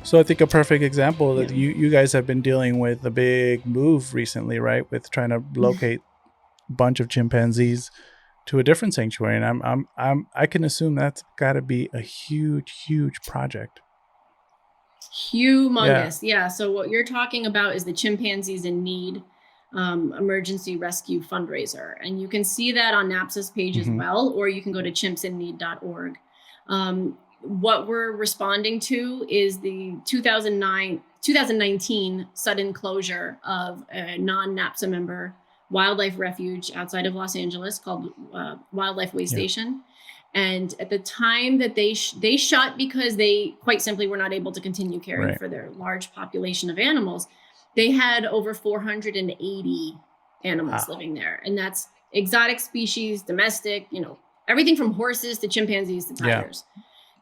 So I think a perfect example that you guys have been dealing with a big move recently, right? With trying to locate a bunch of chimpanzees to a different sanctuary, and I can assume that's got to be a huge project. Humongous. Yeah. So what you're talking about is the Chimpanzees in Need emergency rescue fundraiser. And you can see that on NAPSA's page as well, or you can go to chimpsinneed.org. What we're responding to is the 2019 sudden closure of a non-NAPSA member wildlife refuge outside of Los Angeles called Wildlife Way Station. And at the time that they shut because they quite simply were not able to continue caring for their large population of animals, they had over 480 animals living there. And that's exotic species, domestic, everything from horses to chimpanzees to tigers.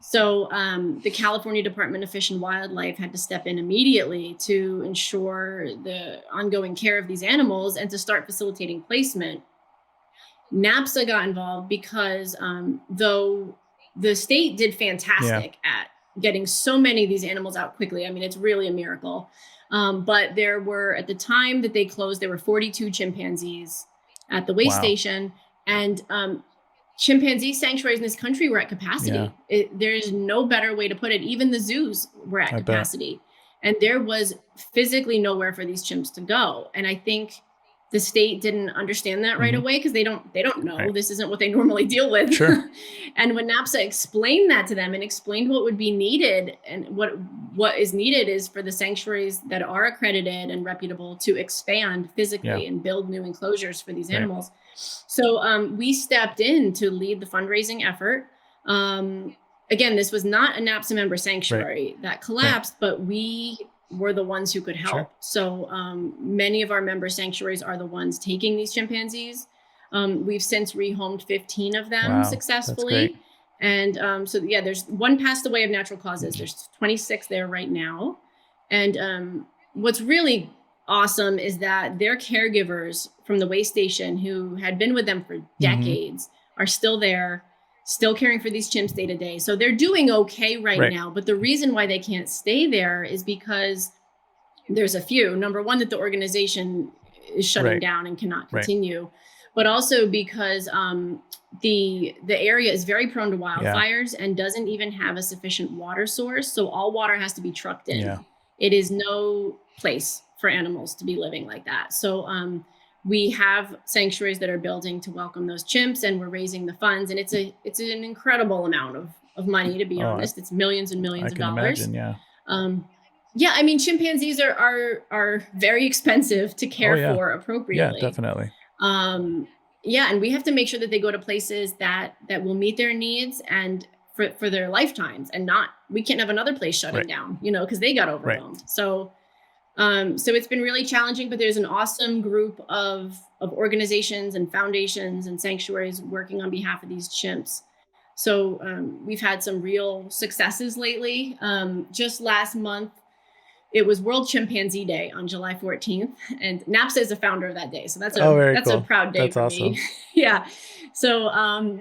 So the California Department of Fish and Wildlife had to step in immediately to ensure the ongoing care of these animals and to start facilitating placement. NAPSA got involved because though the state did fantastic at getting so many of these animals out quickly, I mean, it's really a miracle. But there were, at the time that they closed, there were 42 chimpanzees at the way station. And chimpanzee sanctuaries in this country were at capacity. There's no better way to put it. Even the zoos were at capacity. And there was physically nowhere for these chimps to go. And I think the state didn't understand that right away because they don't know. This isn't what they normally deal with. Sure. And when NAPSA explained that to them and explained what would be needed, and what is needed is for the sanctuaries that are accredited and reputable to expand physically and build new enclosures for these animals. So we stepped in to lead the fundraising effort. Again, this was not a NAPSA member sanctuary that collapsed, but we were the ones who could help. So many of our member sanctuaries are the ones taking these chimpanzees. We've since rehomed 15 of them successfully. And there's one passed away of natural causes. There's 26 there right now. And what's really awesome is that their caregivers from the way station who had been with them for decades are still there, still caring for these chimps day to day. So they're doing okay right now. But the reason why they can't stay there is because there's a few. Number one, that the organization is shutting down and cannot continue. But also because the area is very prone to wildfires and doesn't even have a sufficient water source. So all water has to be trucked in. It is no place for animals to be living like that. So we have sanctuaries that are building to welcome those chimps, and we're raising the funds. And it's an incredible amount of money, to be honest. It's millions and millions of dollars. Imagine, I mean, chimpanzees are very expensive to care for appropriately. Yeah, definitely. And we have to make sure that they go to places that will meet their needs and for their lifetimes, and we can't have another place shutting down, because they got overwhelmed. So it's been really challenging, but there's an awesome group of organizations and foundations and sanctuaries working on behalf of these chimps. So we've had some real successes lately. Just last month, it was World Chimpanzee Day on July 14th, and NAPSA is a founder of that day. So that's a proud day for me. So,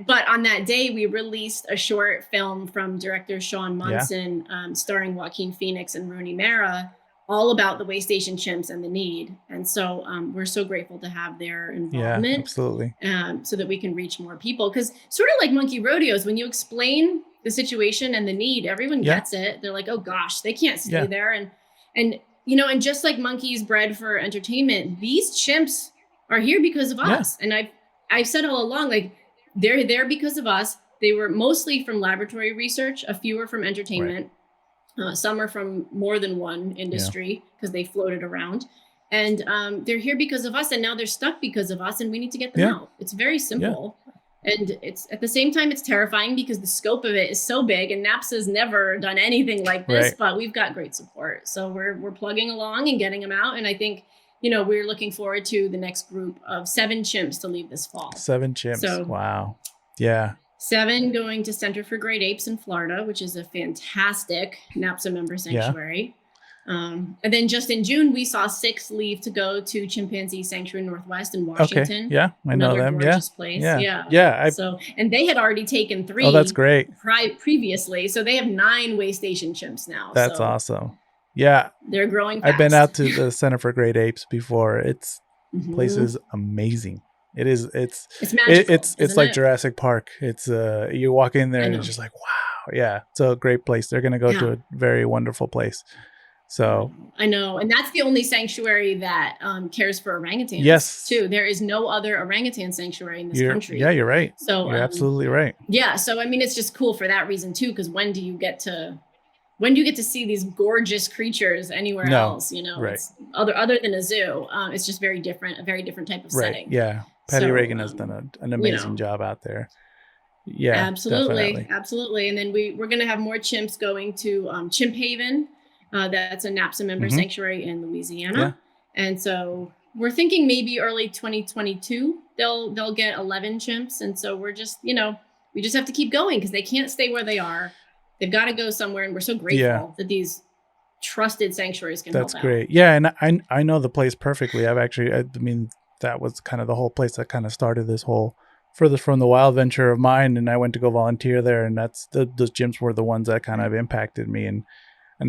but on that day, we released a short film from director Sean Munson, starring Joaquin Phoenix and Rooney Mara, all about the way station chimps and the need. And so we're so grateful to have their involvement. Yeah, absolutely. So that we can reach more people. Because sort of like Monkey Rodeos, when you explain the situation and the need, everyone gets it. They're like, oh gosh, they can't stay there. And just like monkeys bred for entertainment, these chimps are here because of us. And I've said all along, like, they're there because of us. They were mostly from laboratory research, a few are from entertainment. Some are from more than one industry because they floated around. And they're here because of us. And now they're stuck because of us. And we need to get them out. It's very simple. And it's at the same time, it's terrifying because the scope of it is so big, and NAPSA's never done anything like this, but we've got great support. So we're plugging along and getting them out. And I think, we're looking forward to the next group of 7 chimps to leave this fall. 7 chimps. So, wow. Yeah. 7 going to Center for Great Apes in Florida, which is a fantastic NAPSA member sanctuary. And then just in June, we saw 6 leave to go to Chimpanzee Sanctuary Northwest in Okay. Washington. Yeah, I know them. Gorgeous place. Yeah. So, and they had already taken 3. Oh, that's great. Previously. So they have 9 way station chimps now. That's awesome. Yeah. They're growing fast. I've been out to the Center for Great Apes before. It's place is amazing. It is. It's magical, it's like Jurassic Park. It's you walk in there and it's just like, wow. Yeah. It's a great place. They're going to go to a very wonderful place. So I know. And that's the only sanctuary that cares for orangutans too. There is no other orangutan sanctuary in this country. Yeah, you're right. So you're absolutely right. Yeah. So, I mean, it's just cool for that reason too, because when do you get to see these gorgeous creatures anywhere else? You know, right. It's other than a zoo. It's just a very different type of setting. Yeah. Patty Reagan has done an amazing job out there. Yeah, absolutely. And then we're going to have more chimps going to Chimp Haven. That's a NAPSA member sanctuary in Louisiana. Yeah. And so we're thinking maybe early 2022, they'll get 11 chimps. And so we're just, we just have to keep going because they can't stay where they are. They've got to go somewhere. And we're so grateful that these trusted sanctuaries can help out. That's great. Yeah. And I know the place perfectly. That was kind of the whole place that kind of started this whole Furthest from the Wild venture of mine. And I went to go volunteer there. And those chimps were the ones that kind of impacted me. And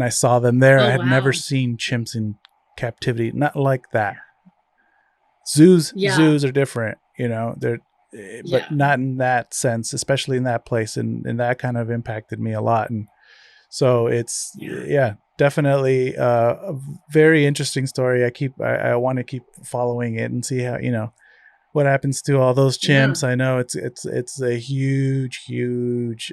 I saw them there. I had never seen chimps in captivity, not like that. Zoos are different, but not in that sense, especially in that place. And that kind of impacted me a lot. And so it's, definitely a very interesting story. I want to keep following it and see how, what happens to all those chimps. I know it's a huge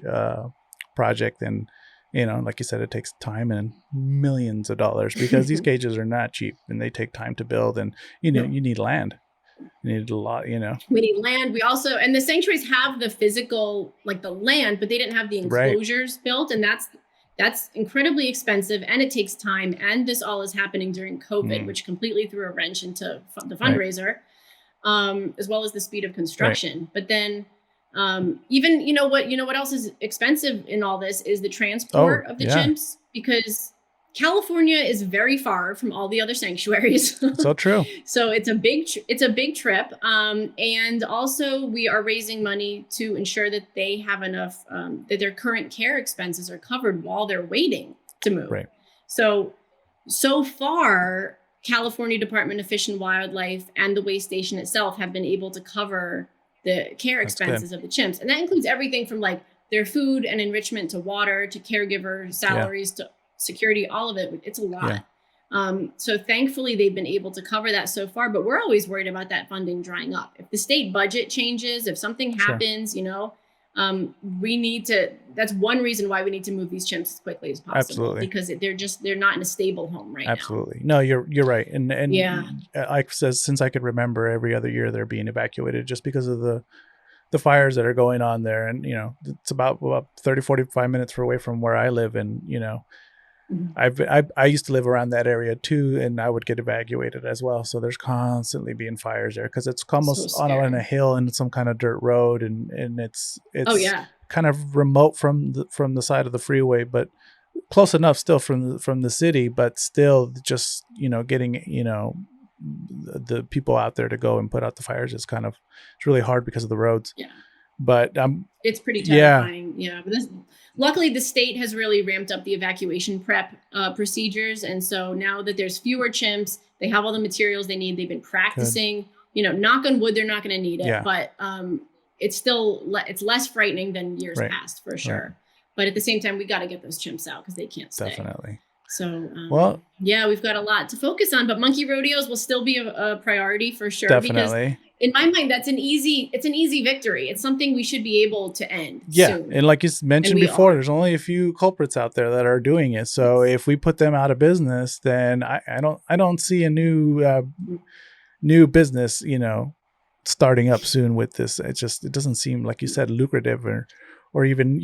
project, and like you said, it takes time and millions of dollars because these cages are not cheap and they take time to build, and you need land. You need a lot, We need land. We also, and the sanctuaries have the physical, like the land, but they didn't have the enclosures built, and that's incredibly expensive, and it takes time. And this all is happening during COVID, which completely threw a wrench into the fundraiser, as well as the speed of construction. But then even, what else is expensive in all this is the transport of the chimps, because California is very far from all the other sanctuaries. So true. So it's a big trip. And also we are raising money to ensure that they have enough, that their current care expenses are covered while they're waiting to move. Right. So far, California Department of Fish and Wildlife and the way station itself have been able to cover the care expenses of the chimps. And that includes everything from like their food and enrichment to water, to caregiver salaries, to security, all of it. It's a lot. So thankfully they've been able to cover that so far, but we're always worried about that funding drying up. If the state budget changes, if something happens, we need to, that's one reason why we need to move these chimps as quickly as possible. Absolutely. Because they're not in a stable home right now. Absolutely. No, you're right. And like says, since I could remember, every other year they're being evacuated just because of the fires that are going on there. And, it's about 30, 45 minutes away from where I live. And, I used to live around that area too, and I would get evacuated as well. So there's constantly being fires there because it's almost on a hill and some kind of dirt road, and it's kind of remote from the side of the freeway, but close enough still from the city, but still just getting the people out there to go and put out the fires is it's really hard because of the roads. Yeah. But it's pretty terrifying. Yeah. But luckily, the state has really ramped up the evacuation prep procedures. And so now that there's fewer chimps, they have all the materials they need. They've been practicing. Good. Knock on wood, they're not going to need it. But it's still it's less frightening than years past, for sure. Right. But at the same time, we got to get those chimps out because they can't stay. Definitely. So, we've got a lot to focus on, but Monkey Rodeos will still be a priority for sure. Definitely. Because in my mind, it's an easy victory. It's something we should be able to end soon. And like you mentioned before, there's only a few culprits out there that are doing it. So if we put them out of business, then I don't see a new business, starting up soon with this. It doesn't seem, like you said, lucrative or even,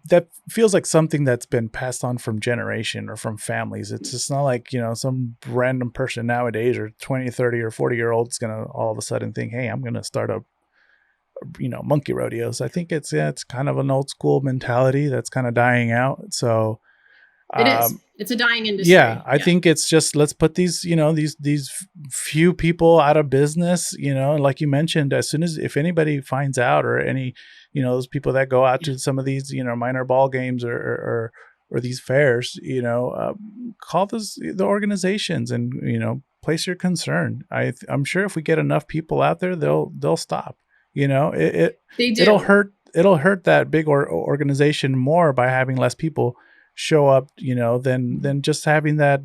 that feels like something that's been passed on from generation or from families. It's just not like, some random person nowadays or 20, 30 or 40-year-old is going to all of a sudden think, hey, I'm going to start a Monkey Rodeos. I think it's kind of an old school mentality that's kind of dying out. So It is. It's a dying industry. Yeah, I think it's just, let's put these, these few people out of business, like you mentioned, as soon as, if anybody finds out, or any, those people that go out to some of these, minor ball games or these fairs, call the organizations and, place your concern. I'm sure if we get enough people out there, they'll stop. They do. It'll hurt that big organization more by having less people show up, than just having that,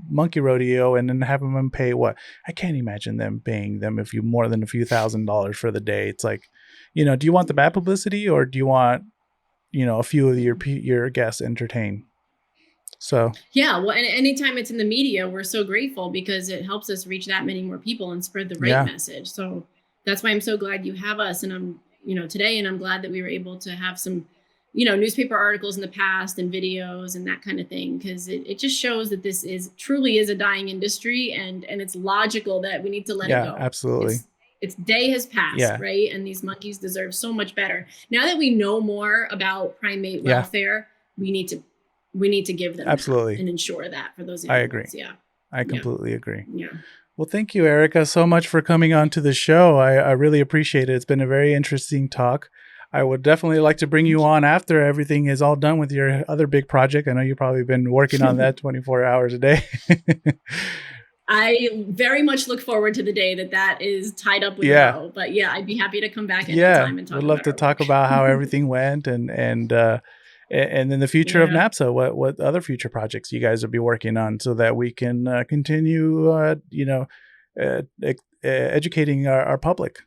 monkey rodeo and then having them pay what? I can't imagine them paying them more than a few $1,000s for the day. It's like, do you want the bad publicity, or do you want, a few of your guests entertained? So yeah, well, and anytime it's in the media, we're so grateful because it helps us reach that many more people and spread the right message. So that's why I'm so glad you have us, and I'm, today, and I'm glad that we were able to have some, newspaper articles in the past and videos and that kind of thing, because it just shows that this truly is a dying industry, and it's logical that we need to let it go. Absolutely. Its day has passed, right? And these monkeys deserve so much better. Now that we know more about primate welfare, we need to give them absolutely and ensure that for those animals. I agree. Yeah. I completely agree. Yeah. Well, thank you, Erika, so much for coming on to the show. I really appreciate it. It's been a very interesting talk. I would definitely like to bring you on after everything is all done with your other big project. I know you've probably been working on that 24 hours a day. I very much look forward to the day that is tied up with Mo. But I'd be happy to come back anytime and talk. We'd love to talk about how everything went and then the future of NAPSA. What other future projects you guys will be working on, so that we can continue, educating our public.